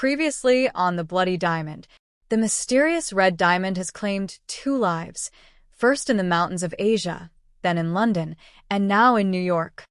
Previously on The Bloody Diamond, the mysterious red diamond has claimed two lives, first in the mountains of Asia, then in London, and now in New York.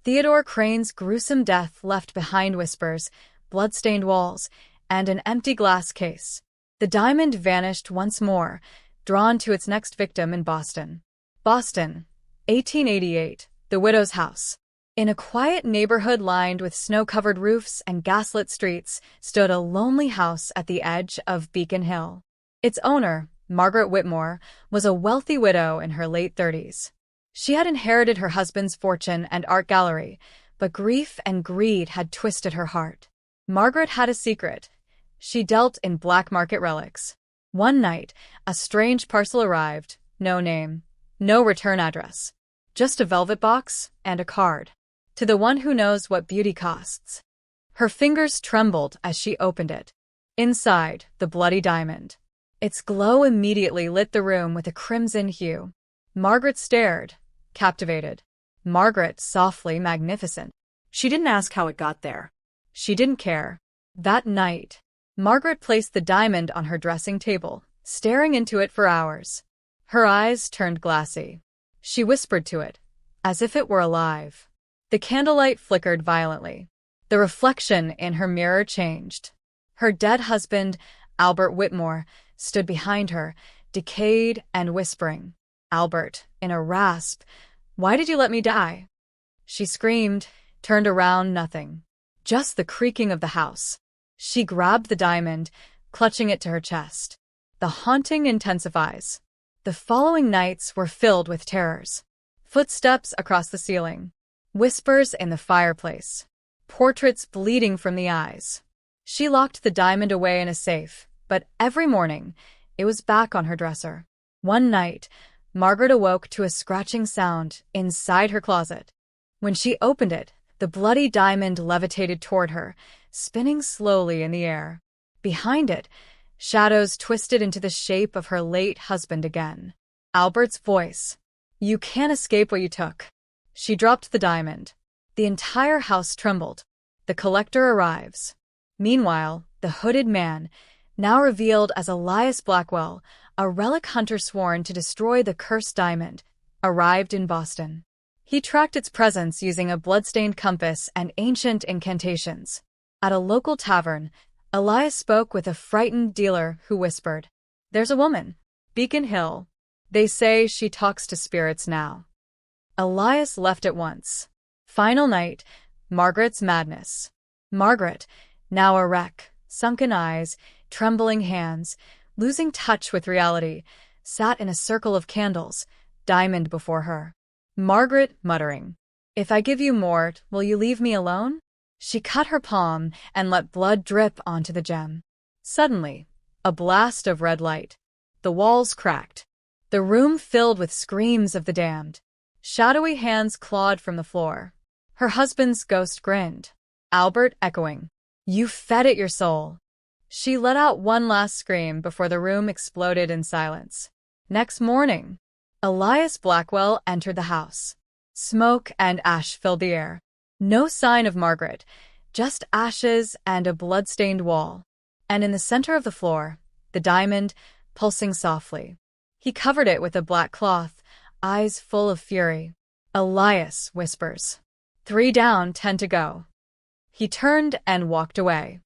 Theodore Crane's gruesome death left behind whispers, blood-stained walls, and an empty glass case. The diamond vanished once more, drawn to its next victim in Boston. Boston, 1888, the widow's house. In a quiet neighborhood lined with snow-covered roofs and gaslit streets stood a lonely house at the edge of Beacon Hill. Its owner, Margaret Whitmore, was a wealthy widow in her late 30s. She had inherited her husband's fortune and art gallery, but grief and greed had twisted her heart. Margaret had a secret. She dealt in black market relics. One night, a strange parcel arrived, no name, no return address, just a velvet box and a card. To the one who knows what beauty costs. Her fingers trembled as she opened it. Inside, the bloody diamond. Its glow immediately lit the room with a crimson hue. Margaret stared, captivated. Margaret, softly magnificent. She didn't ask how it got there. She didn't care. That night, Margaret placed the diamond on her dressing table, staring into it for hours. Her eyes turned glassy. She whispered to it, as if it were alive. The candlelight flickered violently. The reflection in her mirror changed. Her dead husband, Albert Whitmore, stood behind her, decayed and whispering. Albert, in a rasp, "Why did you let me die?" She screamed, turned around, nothing. Just the creaking of the house. She grabbed the diamond, clutching it to her chest. The haunting intensifies. The following nights were filled with terrors. Footsteps across the ceiling. Whispers in the fireplace. Portraits bleeding from the eyes. She locked the diamond away in a safe, but every morning, it was back on her dresser. One night, Margaret awoke to a scratching sound inside her closet. When she opened it, the bloody diamond levitated toward her, spinning slowly in the air. Behind it, shadows twisted into the shape of her late husband again. Albert's voice. "You can't escape what you took." She dropped the diamond. The entire house trembled. The collector arrives. Meanwhile, the hooded man, now revealed as Elias Blackwell, a relic hunter sworn to destroy the cursed diamond, arrived in Boston. He tracked its presence using a blood-stained compass and ancient incantations. At a local tavern, Elias spoke with a frightened dealer who whispered, "There's a woman. Beacon Hill. They say she talks to spirits now." Elias left at once. Final night, Margaret's madness. Margaret, now a wreck, sunken eyes, trembling hands, losing touch with reality, sat in a circle of candles, diamond before her. Margaret muttering, "If I give you more, will you leave me alone?" She cut her palm and let blood drip onto the gem. Suddenly, a blast of red light. The walls cracked. The room filled with screams of the damned. Shadowy hands clawed from the floor. Her husband's ghost grinned. Albert echoing, "You fed it your soul." She let out one last scream before the room exploded in silence. Next morning, Elias Blackwell entered the house. Smoke and ash filled the air. No sign of Margaret, just ashes and a blood-stained wall. And in the center of the floor, the diamond, pulsing softly. He covered it with a black cloth, eyes full of fury. Elias whispers, 3 down, 10 to go." He turned and walked away.